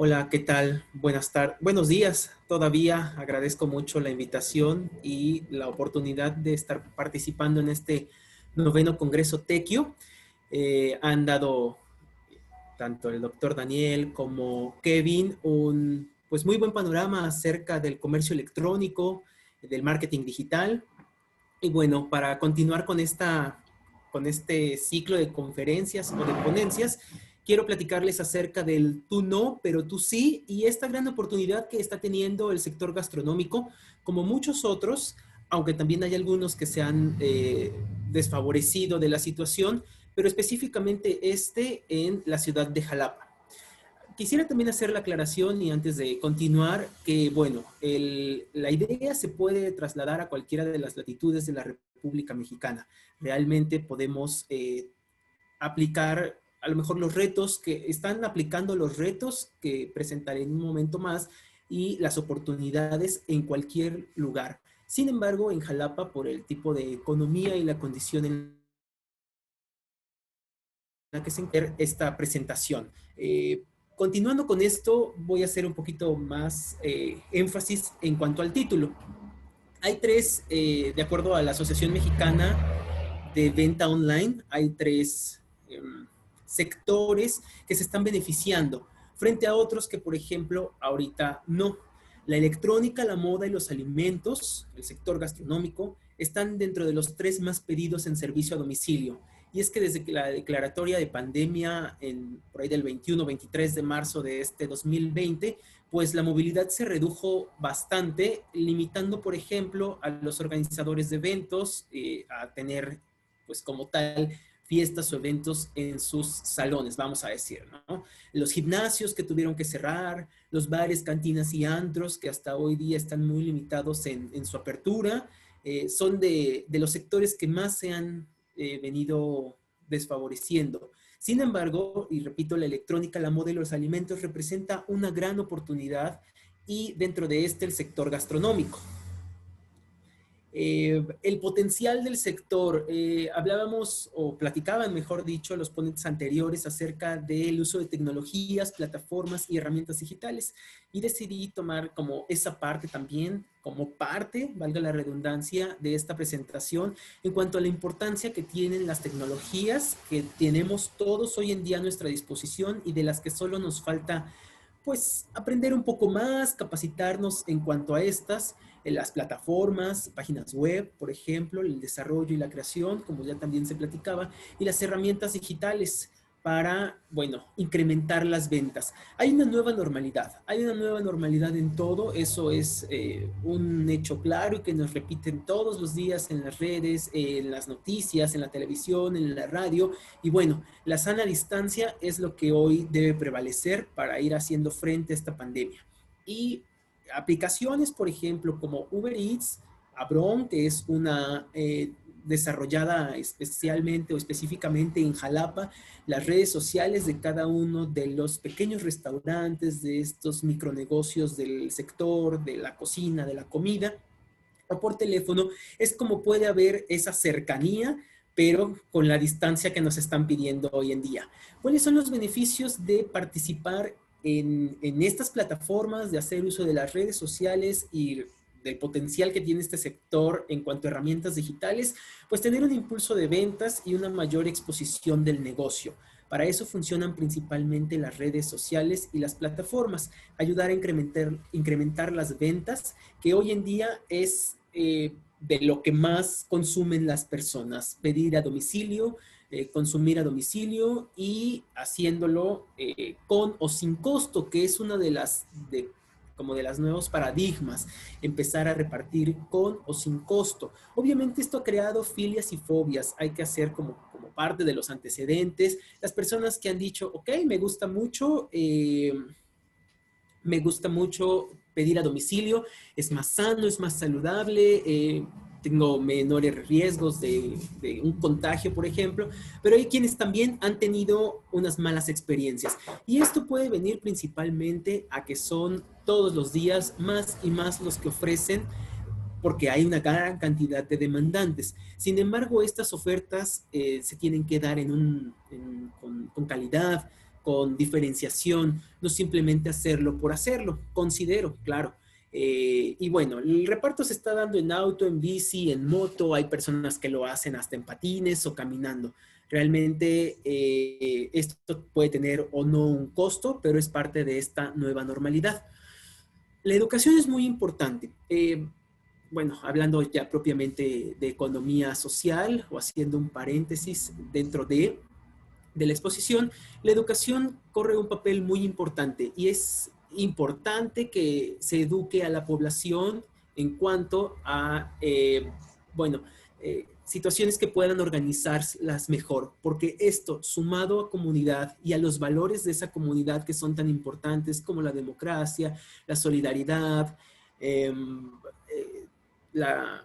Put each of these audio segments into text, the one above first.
Hola, ¿qué tal? Buenas tardes, buenos días. Todavía agradezco mucho la invitación y la oportunidad de estar participando en este noveno Congreso Tequio. Han dado tanto el doctor Daniel como Kevin un pues muy buen panorama acerca del comercio electrónico, del marketing digital. Y bueno, para continuar con este ciclo de conferencias o de ponencias, quiero platicarles acerca del tú no, pero tú sí, y esta gran oportunidad que está teniendo el sector gastronómico, como muchos otros, aunque también hay algunos que se han desfavorecido de la situación, pero específicamente este en la ciudad de Jalapa. Quisiera también hacer la aclaración y antes de continuar que, bueno, la idea se puede trasladar a cualquiera de las latitudes de la República Mexicana. Realmente podemos aplicar a lo mejor los retos que están aplicando los retos que presentaré en un momento más y las oportunidades en cualquier lugar. Sin embargo, en Jalapa, por el tipo de economía y la condición en la que se encuentra esta presentación. Continuando con esto, voy a hacer un poquito más énfasis en cuanto al título. Hay tres, de acuerdo a la Asociación Mexicana de Venta Online, hay tres sectores que se están beneficiando frente a otros que, por ejemplo, ahorita no. La electrónica, la moda y los alimentos, el sector gastronómico, están dentro de los tres más pedidos en servicio a domicilio. Y es que desde que la declaratoria de pandemia por ahí del 21-23 de marzo de este 2020, pues la movilidad se redujo bastante, limitando, por ejemplo, a los organizadores de eventos a tener, pues como tal, fiestas o eventos en sus salones, vamos a decir, ¿no? Los gimnasios que tuvieron que cerrar, los bares, cantinas y antros que hasta hoy día están muy limitados en su apertura, son de los sectores que más se han venido desfavoreciendo. Sin embargo, y repito, la electrónica, la moda y los alimentos representa una gran oportunidad y dentro de este el sector gastronómico. El potencial del sector, hablábamos o platicaban, mejor dicho, los ponentes anteriores acerca del uso de tecnologías, plataformas y herramientas digitales y decidí tomar como esa parte también, como parte, valga la redundancia, de esta presentación en cuanto a la importancia que tienen las tecnologías que tenemos todos hoy en día a nuestra disposición y de las que solo nos falta pues aprender un poco más, capacitarnos en cuanto a estas, en las plataformas, páginas web, por ejemplo, el desarrollo y la creación, como ya también se platicaba, y las herramientas digitales para, bueno, incrementar las ventas. Hay una nueva normalidad en todo, eso es un hecho claro y que nos repiten todos los días en las redes, en las noticias, en la televisión, en la radio, y bueno, la sana distancia es lo que hoy debe prevalecer para ir haciendo frente a esta pandemia. Y aplicaciones, por ejemplo, como Uber Eats, Abron, que es una desarrollada especialmente o específicamente en Jalapa, las redes sociales de cada uno de los pequeños restaurantes, de estos micronegocios del sector, de la cocina, de la comida, o por teléfono, es como puede haber esa cercanía, pero con la distancia que nos están pidiendo hoy en día. ¿Cuáles son los beneficios de participar en estas plataformas, de hacer uso de las redes sociales y del potencial que tiene este sector en cuanto a herramientas digitales? Pues tener un impulso de ventas y una mayor exposición del negocio. Para eso funcionan principalmente las redes sociales y las plataformas, ayudar a incrementar las ventas, que hoy en día es de lo que más consumen las personas, pedir a domicilio, consumir a domicilio y haciéndolo con o sin costo, que es una de como de las nuevos paradigmas, empezar a repartir con o sin costo. Obviamente esto ha creado filias y fobias, hay que hacer como parte de los antecedentes, las personas que han dicho, ok, me gusta mucho pedir a domicilio, es más sano, es más saludable, tengo menores riesgos de un contagio, por ejemplo, pero hay quienes también han tenido unas malas experiencias. Y esto puede venir principalmente a que son todos los días más y más los que ofrecen porque hay una gran cantidad de demandantes. Sin embargo, estas ofertas se tienen que dar con calidad, con diferenciación, no simplemente hacerlo por hacerlo, considero, claro. Y bueno, el reparto se está dando en auto, en bici, en moto, hay personas que lo hacen hasta en patines o caminando. Realmente esto puede tener o no un costo, pero es parte de esta nueva normalidad. La educación es muy importante. Bueno, hablando ya propiamente de economía social o haciendo un paréntesis dentro de la exposición, la educación corre un papel muy importante y es importante que se eduque a la población en cuanto a, bueno, situaciones que puedan organizarlas mejor, porque esto, sumado a comunidad y a los valores de esa comunidad que son tan importantes como la democracia, la solidaridad, eh, la,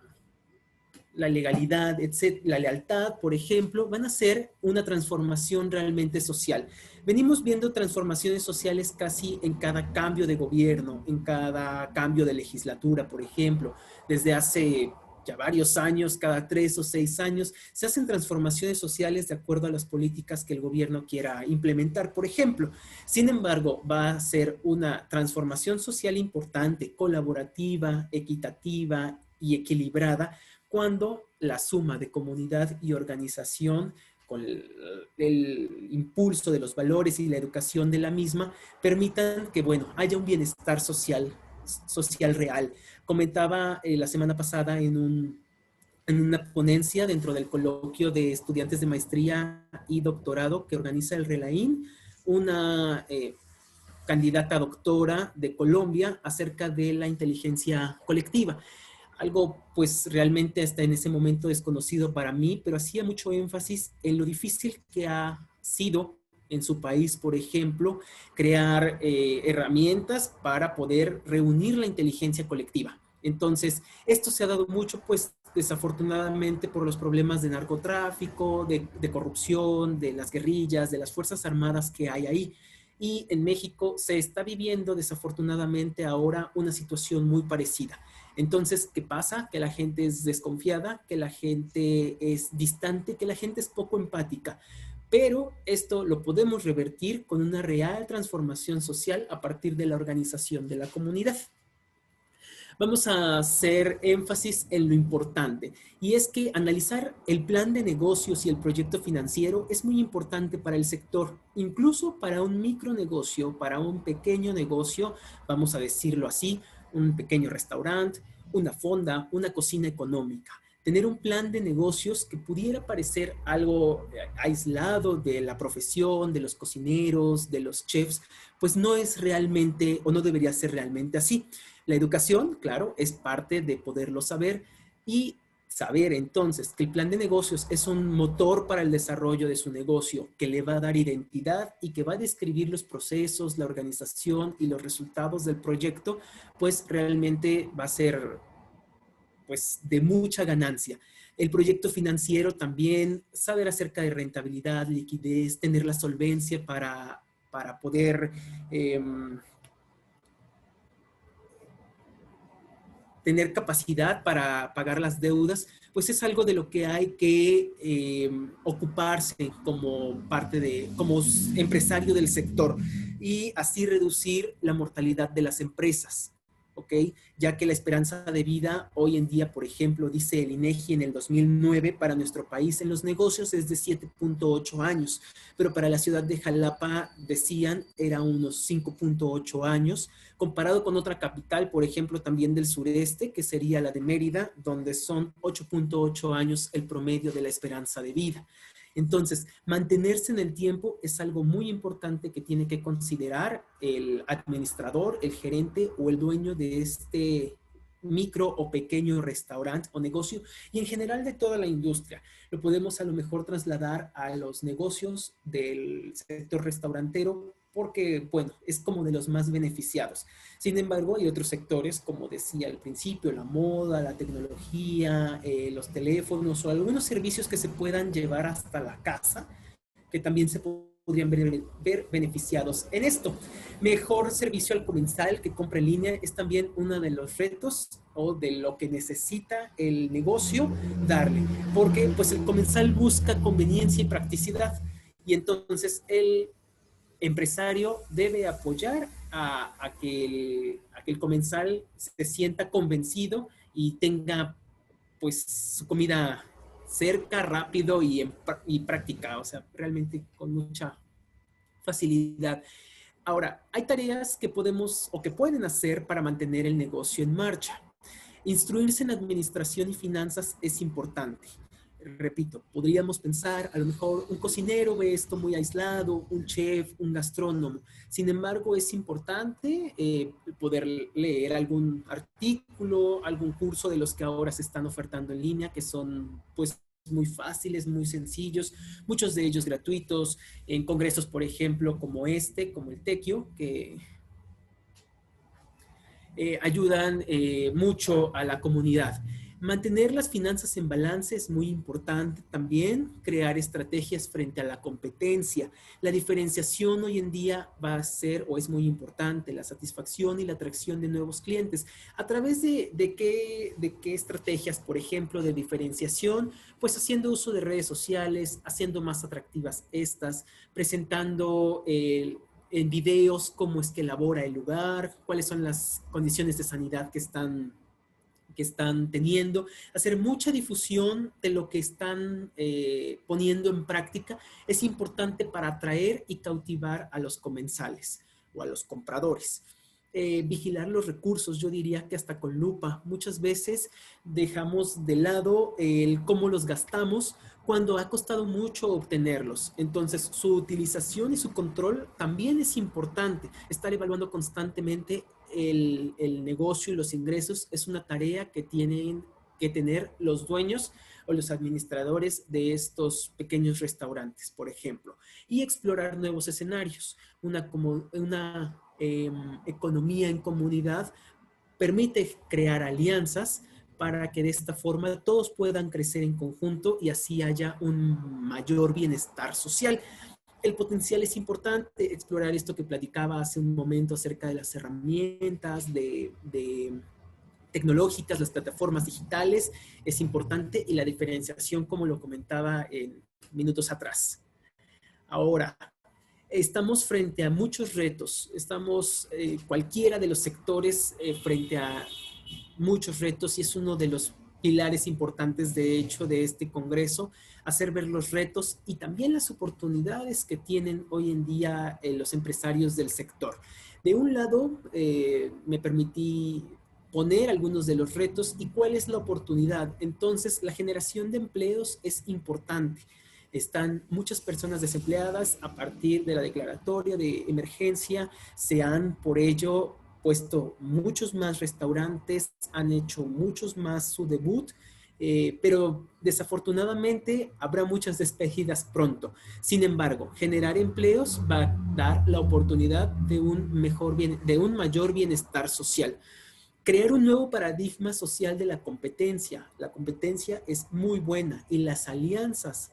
la legalidad, etc., la lealtad, por ejemplo, van a ser una transformación realmente social. Venimos viendo transformaciones sociales casi en cada cambio de gobierno, en cada cambio de legislatura, por ejemplo. Desde hace ya varios años, cada 3 o 6 años, se hacen transformaciones sociales de acuerdo a las políticas que el gobierno quiera implementar, por ejemplo. Sin embargo, va a ser una transformación social importante, colaborativa, equitativa y equilibrada, cuando la suma de comunidad y organización con el impulso de los valores y la educación de la misma permitan que, bueno, haya un bienestar social real. Comentaba la semana pasada en una ponencia dentro del coloquio de estudiantes de maestría y doctorado que organiza el RELAIN, una candidata doctora de Colombia acerca de la inteligencia colectiva. Algo pues realmente hasta en ese momento desconocido para mí, pero hacía mucho énfasis en lo difícil que ha sido en su país, por ejemplo, crear herramientas para poder reunir la inteligencia colectiva. Entonces, esto se ha dado mucho, pues, desafortunadamente por los problemas de narcotráfico, de corrupción, de las guerrillas, de las fuerzas armadas que hay ahí. Y en México se está viviendo desafortunadamente ahora una situación muy parecida. Entonces, ¿qué pasa? Que la gente es desconfiada, que la gente es distante, que la gente es poco empática. Pero esto lo podemos revertir con una real transformación social a partir de la organización de la comunidad. Vamos a hacer énfasis en lo importante, y es que analizar el plan de negocios y el proyecto financiero es muy importante para el sector, incluso para un micronegocio, para un pequeño negocio, vamos a decirlo así, un pequeño restaurante, una fonda, una cocina económica. Tener un plan de negocios que pudiera parecer algo aislado de la profesión, de los cocineros, de los chefs, pues no es realmente o no debería ser realmente así. La educación, claro, es parte de poderlo saber y saber entonces que el plan de negocios es un motor para el desarrollo de su negocio, que le va a dar identidad y que va a describir los procesos, la organización y los resultados del proyecto, pues realmente va a ser pues de mucha ganancia. El proyecto financiero también, saber acerca de rentabilidad, liquidez, tener la solvencia para poder tener capacidad para pagar las deudas, pues es algo de lo que hay que ocuparse como parte de, como empresario del sector y así reducir la mortalidad de las empresas. ¿Ok? Ya que la esperanza de vida hoy en día, por ejemplo, dice el INEGI en el 2009, para nuestro país en los negocios es de 7.8 años, pero para la ciudad de Jalapa decían era unos 5.8 años, comparado con otra capital, por ejemplo, también del sureste, que sería la de Mérida, donde son 8.8 años el promedio de la esperanza de vida. Entonces, mantenerse en el tiempo es algo muy importante que tiene que considerar el administrador, el gerente o el dueño de este micro o pequeño restaurante o negocio y en general de toda la industria. Lo podemos a lo mejor trasladar a los negocios del sector restaurantero porque, bueno, es como de los más beneficiados. Sin embargo, hay otros sectores, como decía al principio, la moda, la tecnología, los teléfonos o algunos servicios que se puedan llevar hasta la casa, que también se podrían ver beneficiados en esto. Mejor servicio al comensal que compra en línea es también uno de los retos o de lo que necesita el negocio darle, porque pues el comensal busca conveniencia y practicidad y entonces empresario debe apoyar a que el comensal se sienta convencido y tenga pues su comida cerca, rápido y práctica, o sea, realmente con mucha facilidad. Ahora, hay tareas que podemos o que pueden hacer para mantener el negocio en marcha. Instruirse en administración y finanzas es importante. Repito, podríamos pensar, a lo mejor un cocinero ve esto muy aislado, un chef, un gastrónomo. Sin embargo, es importante poder leer algún artículo, algún curso de los que ahora se están ofertando en línea, que son pues muy fáciles, muy sencillos, muchos de ellos gratuitos, en congresos, por ejemplo, como este, como el Tequio, que ayudan mucho a la comunidad. Mantener las finanzas en balance es muy importante también, crear estrategias frente a la competencia. La diferenciación hoy en día va a ser o es muy importante, la satisfacción y la atracción de nuevos clientes. ¿A través de qué estrategias, por ejemplo, de diferenciación? Pues haciendo uso de redes sociales, haciendo más atractivas estas, presentando en videos cómo es que elabora el lugar, cuáles son las condiciones de sanidad que están teniendo, hacer mucha difusión de lo que están poniendo en práctica es importante para atraer y cautivar a los comensales o a los compradores. Vigilar los recursos, yo diría que hasta con lupa. Muchas veces dejamos de lado el cómo los gastamos cuando ha costado mucho obtenerlos. Entonces, su utilización y su control también es importante. Estar evaluando constantemente el negocio y los ingresos es una tarea que tienen que tener los dueños o los administradores de estos pequeños restaurantes, por ejemplo, y explorar nuevos escenarios. Una economía en comunidad permite crear alianzas para que de esta forma todos puedan crecer en conjunto y así haya un mayor bienestar social. El potencial es importante, explorar esto que platicaba hace un momento acerca de las herramientas de tecnológicas, las plataformas digitales, es importante y la diferenciación, como lo comentaba en minutos atrás. Ahora, estamos frente a muchos retos, estamos cualquiera de los sectores frente a muchos retos y es uno de los pilares importantes de hecho de este congreso, hacer ver los retos y también las oportunidades que tienen hoy en día los empresarios del sector. De un lado, me permití poner algunos de los retos y cuál es la oportunidad. Entonces, la generación de empleos es importante. Están muchas personas desempleadas a partir de la declaratoria de emergencia, se han por ello puesto muchos más restaurantes, han hecho muchos más su debut, pero desafortunadamente habrá muchas despedidas pronto. Sin embargo, generar empleos va a dar la oportunidad de de un mayor bienestar social. Crear un nuevo paradigma social de la competencia. La competencia es muy buena y las alianzas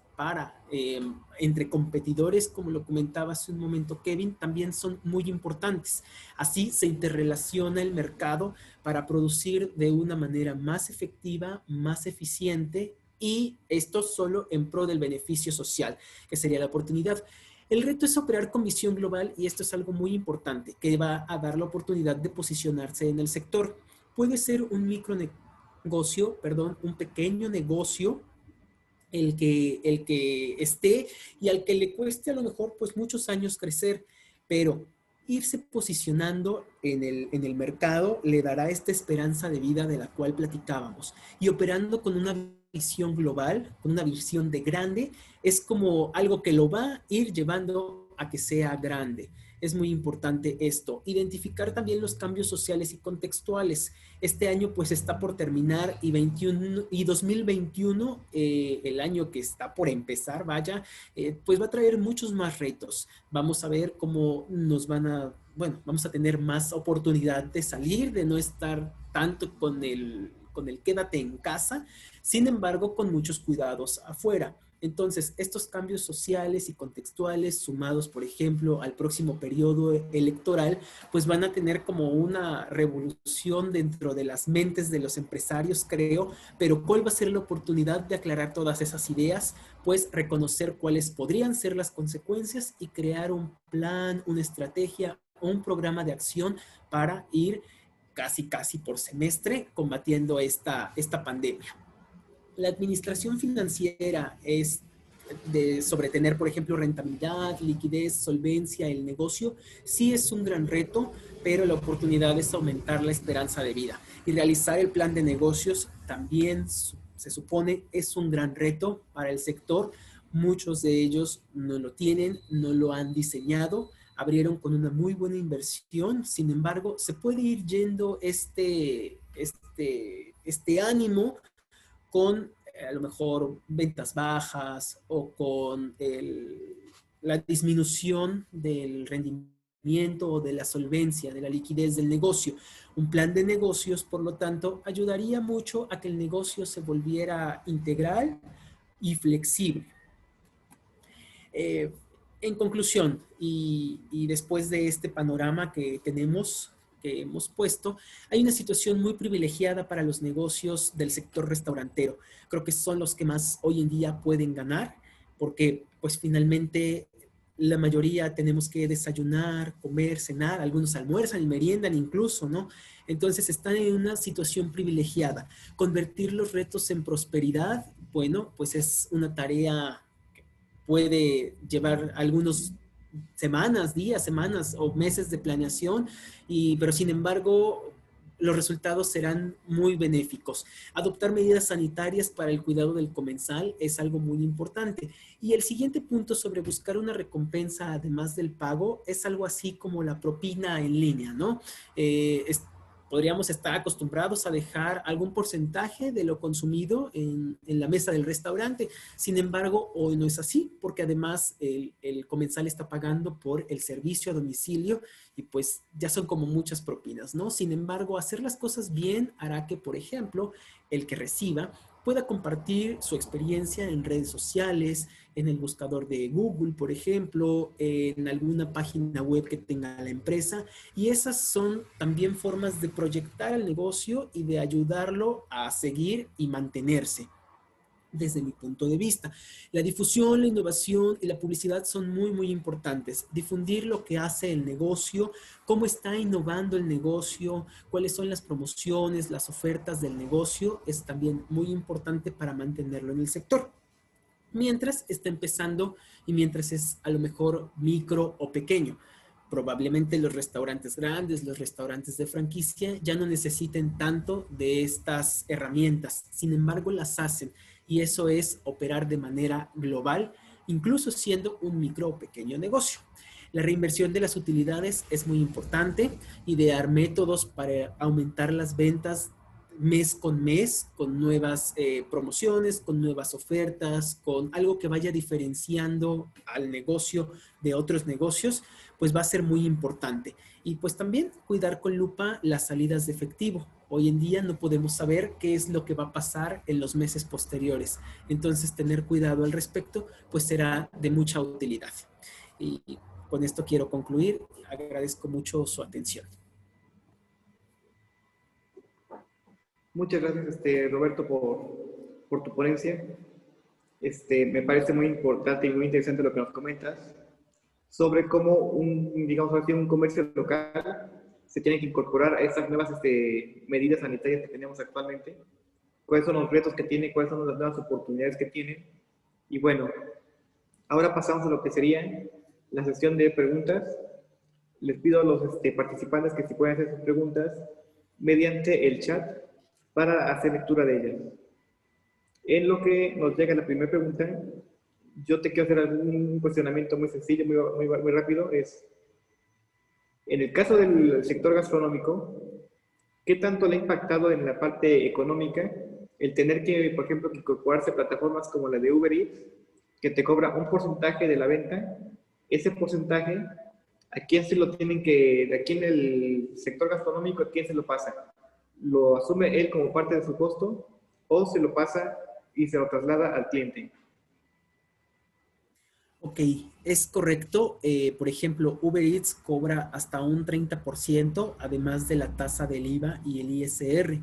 entre competidores, como lo comentaba hace un momento Kevin, también son muy importantes. Así se interrelaciona el mercado para producir de una manera más efectiva, más eficiente y esto solo en pro del beneficio social, que sería la oportunidad. El reto es operar con visión global y esto es algo muy importante que va a dar la oportunidad de posicionarse en el sector. Puede ser un micronegocio, perdón, un pequeño negocio el que esté y al que le cueste a lo mejor pues muchos años crecer, pero irse posicionando en el mercado le dará esta esperanza de vida de la cual platicábamos y operando con una visión global, con una visión de grande, es como algo que lo va a ir llevando a que sea grande. Es muy importante esto. Identificar también los cambios sociales y contextuales. Este año pues está por terminar y 2021, el año que está por empezar, vaya, pues va a traer muchos más retos. Vamos a ver cómo vamos a tener más oportunidad de salir, de no estar tanto con el quédate en casa, sin embargo, con muchos cuidados afuera. Entonces, estos cambios sociales y contextuales sumados, por ejemplo, al próximo periodo electoral, pues van a tener como una revolución dentro de las mentes de los empresarios, creo, pero ¿cuál va a ser la oportunidad de aclarar todas esas ideas? Pues reconocer cuáles podrían ser las consecuencias y crear un plan, una estrategia o un programa de acción para ir casi por semestre combatiendo esta pandemia. La administración financiera es sobre tener, por ejemplo, rentabilidad, liquidez, solvencia, el negocio, sí es un gran reto, pero la oportunidad es aumentar la esperanza de vida. Y realizar el plan de negocios también se supone es un gran reto para el sector. Muchos de ellos no lo tienen, no lo han diseñado, abrieron con una muy buena inversión, sin embargo, se puede ir yendo este ánimo con a lo mejor ventas bajas o con la disminución del rendimiento o de la solvencia, de la liquidez del negocio. Un plan de negocios, por lo tanto, ayudaría mucho a que el negocio se volviera integral y flexible. Eh, en conclusión, y después de este panorama que tenemos, que hemos puesto, hay una situación muy privilegiada para los negocios del sector restaurantero. Creo que son los que más hoy en día pueden ganar, porque pues finalmente la mayoría tenemos que desayunar, comer, cenar, algunos almuerzan y meriendan incluso, ¿no? Entonces están en una situación privilegiada. Convertir los retos en prosperidad, bueno, pues es una tarea puede llevar algunos semanas, días, semanas o meses de planeación, pero sin embargo los resultados serán muy benéficos. Adoptar medidas sanitarias para el cuidado del comensal es algo muy importante. Y el siguiente punto sobre buscar una recompensa además del pago es algo así como la propina en línea, ¿no? Podríamos estar acostumbrados a dejar algún porcentaje de lo consumido en la mesa del restaurante. Sin embargo, hoy no es así, porque además el comensal está pagando por el servicio a domicilio y pues ya son como muchas propinas, ¿no? Sin embargo, hacer las cosas bien hará que, por ejemplo, el que reciba pueda compartir su experiencia en redes sociales, en el buscador de Google, por ejemplo, en alguna página web que tenga la empresa. Y esas son también formas de proyectar el negocio y de ayudarlo a seguir y mantenerse desde mi punto de vista. La difusión, la innovación y la publicidad son muy importantes. Difundir lo que hace el negocio, cómo está innovando el negocio, cuáles son las promociones, las ofertas del negocio, es también muy importante para mantenerlo en el sector. Mientras está empezando y mientras es a lo mejor micro o pequeño. Probablemente los restaurantes grandes, los restaurantes de franquicia ya no necesiten tanto de estas herramientas. Sin embargo, las hacen y eso es operar de manera global, incluso siendo un micro o pequeño negocio. La reinversión de las utilidades es muy importante, idear métodos para aumentar las ventas mes con mes, con nuevas promociones, con nuevas ofertas, con algo que vaya diferenciando al negocio de otros negocios, pues va a ser muy importante. Y pues también cuidar con lupa las salidas de efectivo. Hoy en día no podemos saber qué es lo que va a pasar en los meses posteriores. Entonces, tener cuidado al respecto, pues será de mucha utilidad. Y con esto quiero concluir. Agradezco mucho su atención. Muchas gracias, Roberto, por tu ponencia. Me parece muy importante y muy interesante lo que nos comentas sobre cómo digamos así, un comercio local se tiene que incorporar a estas nuevas medidas sanitarias que tenemos actualmente, cuáles son los retos que tiene, cuáles son las nuevas oportunidades que tiene. Y bueno, ahora pasamos a lo que sería la sesión de preguntas. Les pido a los participantes que si pueden hacer sus preguntas mediante el chat para hacer lectura de ellas. En lo que nos llega la primera pregunta, yo te quiero hacer algún cuestionamiento muy sencillo, muy rápido. En el caso del sector gastronómico, ¿qué tanto le ha impactado en la parte económica el tener que, por ejemplo, incorporarse plataformas como la de Uber Eats, que te cobra un porcentaje de la venta? Ese porcentaje, ¿a quién se lo tienen de aquí en el sector gastronómico, a quién se lo pasa? ¿Lo asume él como parte de su costo o se lo pasa y se lo traslada al cliente? Ok, es correcto. Por ejemplo, Uber Eats cobra hasta un 30%, además de la tasa del IVA y el ISR.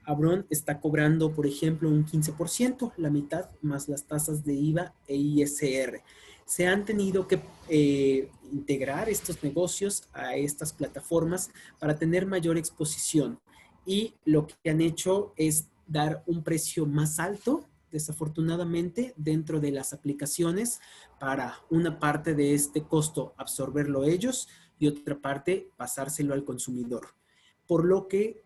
Abron está cobrando, por ejemplo, un 15%, la mitad más las tasas de IVA e ISR. Se han tenido que integrar estos negocios a estas plataformas para tener mayor exposición. Y lo que han hecho es dar un precio más alto, desafortunadamente, dentro de las aplicaciones para una parte de este costo absorberlo ellos y otra parte pasárselo al consumidor. Por lo que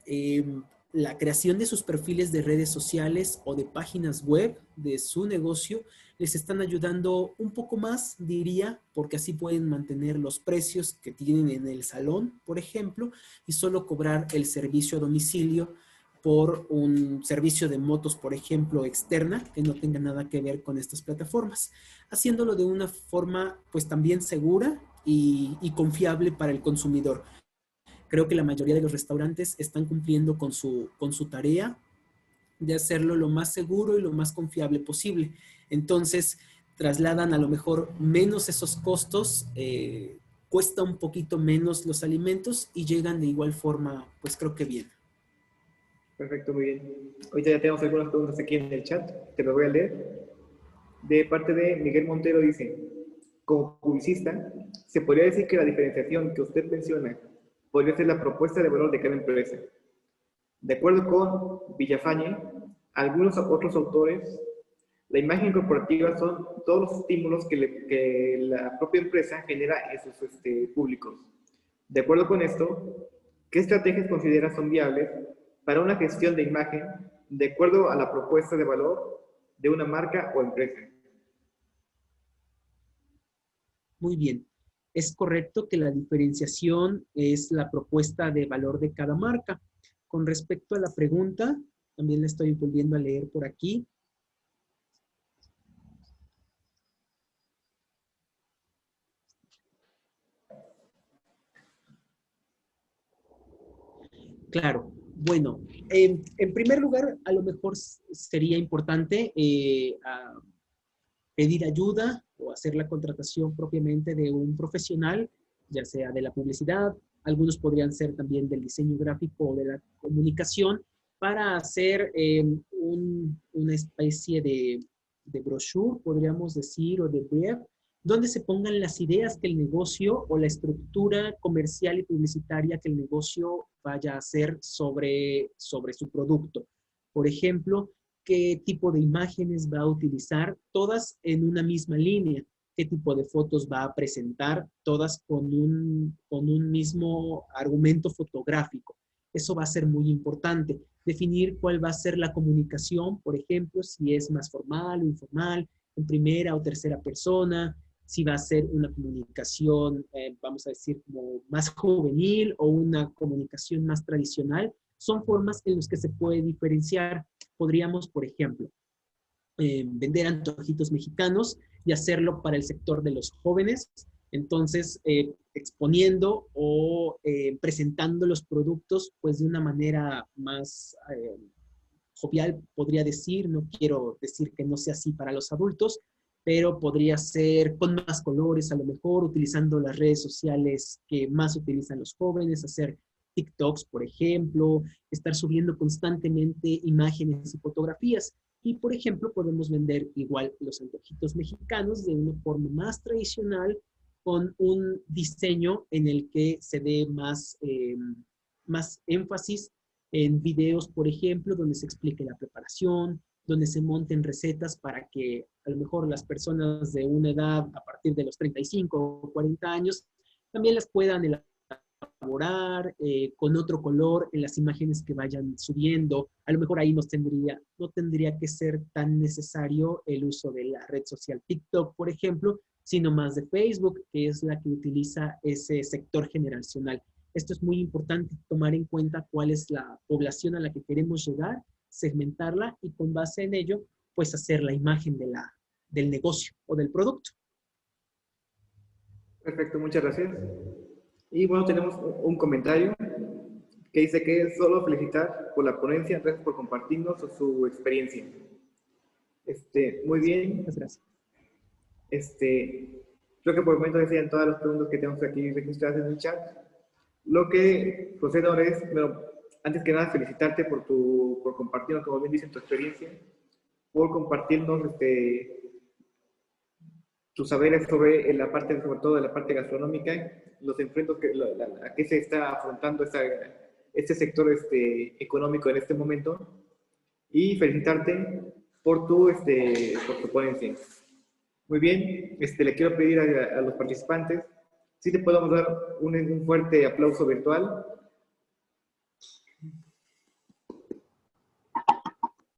la creación de sus perfiles de redes sociales o de páginas web de su negocio les están ayudando un poco más, diría, porque así pueden mantener los precios que tienen en el salón, por ejemplo, y solo cobrar el servicio a domicilio por un servicio de motos, por ejemplo, externa, que no tenga nada que ver con estas plataformas, haciéndolo de una forma pues también segura y confiable para el consumidor. Creo que la mayoría de los restaurantes están cumpliendo con su tarea de hacerlo lo más seguro y lo más confiable posible. Entonces, trasladan a lo mejor menos esos costos, cuesta un poquito menos los alimentos y llegan de igual forma, pues creo que bien. Perfecto, muy bien. Ahorita ya tenemos algunas preguntas aquí en el chat, te las voy a leer. De parte de Miguel Montero dice, como publicista, se podría decir que la diferenciación que usted menciona podría ser la propuesta de valor de cada empresa. De acuerdo con Villafañe, algunos otros autores, la imagen corporativa son todos los estímulos que la propia empresa genera en sus públicos. De acuerdo con esto, ¿qué estrategias considera son viables para una gestión de imagen de acuerdo a la propuesta de valor de una marca o empresa? Muy bien. Es correcto que la diferenciación es la propuesta de valor de cada marca. Con respecto a la pregunta, también la estoy volviendo a leer por aquí. Claro, bueno, en primer lugar, a lo mejor sería importante pedir ayuda o hacer la contratación propiamente de un profesional, ya sea de la publicidad, algunos podrían ser también del diseño gráfico o de la comunicación, para hacer una especie de brochure, podríamos decir, o de brief, donde se pongan las ideas que el negocio o la estructura comercial y publicitaria que el negocio vaya a hacer sobre su producto. Por ejemplo, qué tipo de imágenes va a utilizar, todas en una misma línea, qué tipo de fotos va a presentar, todas con un mismo argumento fotográfico. Eso va a ser muy importante. Definir cuál va a ser la comunicación, por ejemplo, si es más formal o informal, en primera o tercera persona, si va a ser una comunicación, vamos a decir, como más juvenil o una comunicación más tradicional. Son formas en las que se puede diferenciar. Podríamos, por ejemplo, vender antojitos mexicanos y hacerlo para el sector de los jóvenes. Entonces, exponiendo o presentando los productos pues de una manera más jovial, podría decir, no quiero decir que no sea así para los adultos, pero podría ser con más colores, a lo mejor, utilizando las redes sociales que más utilizan los jóvenes, hacer TikToks, por ejemplo, estar subiendo constantemente imágenes y fotografías. Y, por ejemplo, podemos vender igual los antojitos mexicanos de una forma más tradicional, con un diseño en el que se dé más énfasis en videos, por ejemplo, donde se explique la preparación, donde se monten recetas para que a lo mejor las personas de una edad a partir de los 35 o 40 años también las puedan elaborar con otro color en las imágenes que vayan subiendo. A lo mejor ahí no tendría que ser tan necesario el uso de la red social TikTok, por ejemplo, sino más de Facebook, que es la que utiliza ese sector generacional. Esto es muy importante, tomar en cuenta cuál es la población a la que queremos llegar, segmentarla y con base en ello, pues hacer la imagen del negocio o del producto. Perfecto, muchas gracias. Y bueno, tenemos un comentario que dice que solo felicitar por la ponencia, gracias por compartirnos su experiencia. Muy bien. Muchas gracias. Creo que por el momento decían todas las preguntas que tenemos aquí registradas en el chat. Lo que procedo ahora es, bueno, antes que nada, felicitarte por compartirnos, como bien dicen, tu experiencia, por compartirnos tus saberes sobre la parte, sobre todo de la parte gastronómica, los enfrentos a que se está afrontando este sector económico en este momento, y felicitarte por tu ponencia. Muy bien, le quiero pedir a los participantes si te podemos dar un fuerte aplauso virtual